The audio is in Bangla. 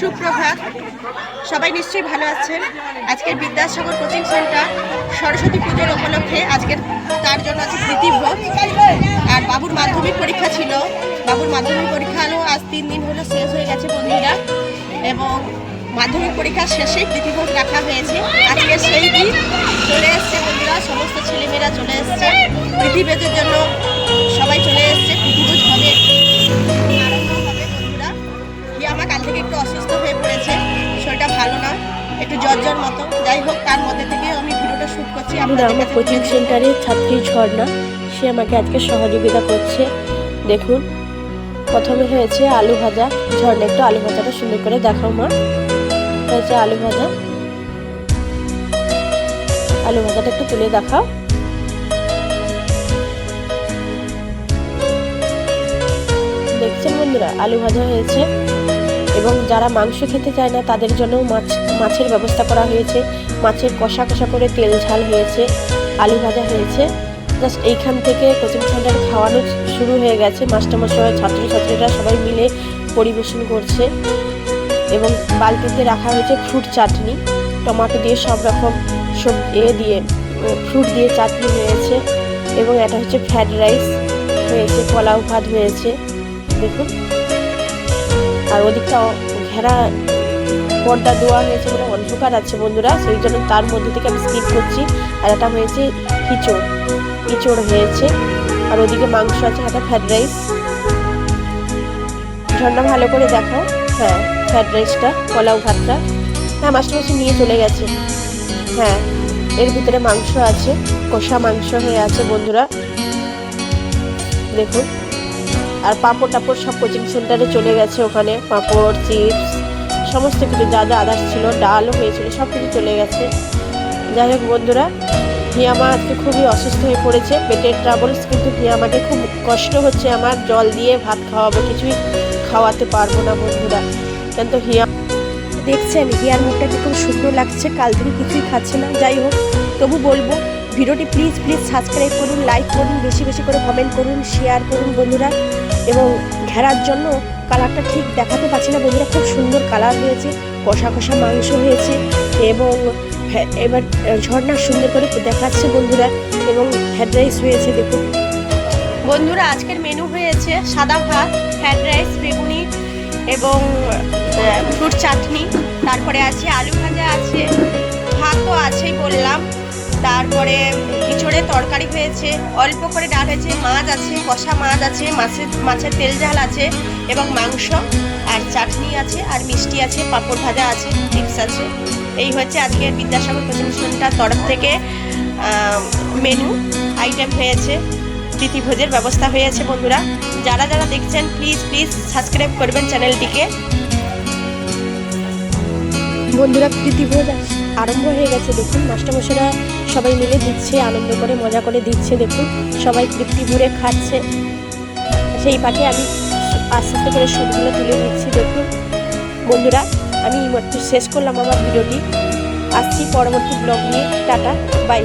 সুপ্রভাত। সবাই নিশ্চয়ই ভালো আছেন। আজকের বিদ্যাসাগর কোচিং সেন্টার সরস্বতী পুজোর উপলক্ষে আজকের তার জন্য আছে প্রীতিভোজ। আর বাবুর মাধ্যমিক পরীক্ষা ছিল, বাবুর মাধ্যমিক পরীক্ষা হলো আজ 3 দিন হলো শেষ হয়ে গেছে বন্ধুরা, এবং মাধ্যমিক পরীক্ষার শেষেই প্রীতিভোজ রাখা হয়েছে। আজকে সেই দিন চলে এসছে বন্ধুরা, সমস্ত ছেলেমেয়েরা চলে এসছে প্রীতিভোজের জন্য, সবাই চলে এসছে। প্রীতিভোজ হবে, আরম্ভ হবে বন্ধুরা। হিয়ামা কাল থেকে একটু অসুস্থ হয়ে পড়েছে, শরীরটা ভালো না, একটু জ্বর মতো। যাই হোক, তার মধ্যে থেকে আমি ভিডিওটা শ্যুট করছি। আমার কোচিং সেন্টারের ছাত্রী ঝর্ণা, সে আমাকে আজকে সহযোগিতা করছে। দেখুন, প্রথমে হয়েছে আলু ভাজা। ঝর্ণা, একটু আলু ভাজাটা সুন্দর করে দেখাও মা। হয়েছে আলু ভাজা, আলু ভাজাটা একটু তুলে দেখাও। দেখছেন বন্ধুরা, আলু ভাজা হয়েছে। এবং যারা মাংস খেতে চায় না তাদের জন্য মাছের ব্যবস্থা করা হয়েছে। মাছের কষা কষা করে তেল ঝাল হয়েছে, আলু ভাজা হয়েছে। জাস্ট এইখান থেকে কোচিং সেন্টারে খাওয়ানো শুরু হয়ে গেছে। মাস্টারমশাই, ছাত্রছাত্রীরা সবাই মিলে পরিবেশন করছে। এবং বালতিতে রাখা হয়েছে ফ্রুট চাটনি, টমেটো দিয়ে সব রকম দিয়ে ফ্রুট দিয়ে চাটনি হয়েছে। এবং এটা হচ্ছে ফ্রাইড রাইস হয়েছে, পোলাও ভাত হয়েছে। দেখুন, আর ওদিকটা ঘেরা পর্দা দেওয়া হয়েছে, মানে অন্ধকার আছে বন্ধুরা, সেই জন্য তার মধ্যে থেকে আমি স্কিপ করছি। আর এটা হয়েছে ইঁচড় হয়েছে। আর ওদিকে মাংস আছে, এটা ফ্রাইড রাইস। ঝর্ণা ভালো করে দেখাও। হ্যাঁ, ফ্রাইড রাইসটা, পোলাও ভাতটা। হ্যাঁ, মাস্টারমশাই নিয়ে চলে গেছে। হ্যাঁ, এর ভিতরে মাংস আছে, কষা মাংস হয়ে আছে বন্ধুরা, দেখুন। আর পাঁপড় টাপড় সব কোচিং সেন্টারে চলে গেছে, ওখানে পাঁপড়, চিপস, সমস্ত কিছু যা যা আদার্স ছিল, ডালও হয়েছিল, সব কিছু চলে গেছে। যাই হোক বন্ধুরা, হিয়ামা আজকে খুবই অসুস্থ হয়ে পড়েছে, পেটের ট্রাবলস। কিন্তু হিয়ামাকে খুব কষ্ট হচ্ছে, আমার জল দিয়ে ভাত খাওয়াবো, কিছুই খাওয়াতে পারবো না বন্ধুরা। কিন্তু দেখছেন হিয়ার মুখটা খুব শুকনো লাগছে, কাল থেকে কিছুই খাচ্ছে না। যাই হোক, তবু বলবো ভিডিওটি প্লিজ সাবস্ক্রাইব করুন, লাইক করুন, বেশি বেশি করে কমেন্ট করুন, শেয়ার করুন বন্ধুরা। এবং ঘেরার জন্য কালারটা ঠিক দেখাতে পারছি না বন্ধুরা, খুব সুন্দর কালার হয়েছে, কষা কষা মাংস হয়েছে। এবং এবার ঝর্ণা সুন্দর করে দেখাচ্ছে বন্ধুরা। এবং ফ্রাইড রাইস হয়েছে, দেখুন বন্ধুরা। আজকের মেনু হয়েছে সাদা ভাত, ফ্রাইড রাইস, বেগুনি এবং ফ্রুট চাটনি। তারপরে আছে আলু ভাজা আছে, ভাতও আছেই বললাম। তারপরে ইঁচড়ের তরকারি হয়েছে, অল্প করে ডাল হয়েছে, মাছ আছে, কষা মাছ আছে, মাছের তেল ঝাল আছে, এবং মাংস আর চাটনি আছে, আর মিষ্টি আছে, পাঁপড় ভাজা আছে, চিপস আছে। এই হচ্ছে আজকের বিদ্যাসাগর কোচিং সেন্টার তরফ থেকে মেনু আইটেম হয়েছে। প্রীতিভোজের ব্যবস্থা হয়েছে বন্ধুরা। যারা যারা দেখছেন প্লিজ সাবস্ক্রাইব করবেন চ্যানেলটিকে বন্ধুরা। প্রীতিভোজ আরম্ভ হয়ে গেছে, দেখুন মাস্টারমশাইরা সবাই মিলে দিচ্ছে, আনন্দ করে মজা করে দিচ্ছে। দেখুন, সবাই তৃপ্তি ভরে খাচ্ছে। সেই পাখে আমি আস্তে আস্তে করে সুরগুলো তুলে দিচ্ছি। দেখুন বন্ধুরা, আমি মাত্র শেষ করলাম আমার ভিডিওটি। আসছি পরবর্তী ব্লগ নিয়ে। Tata, by.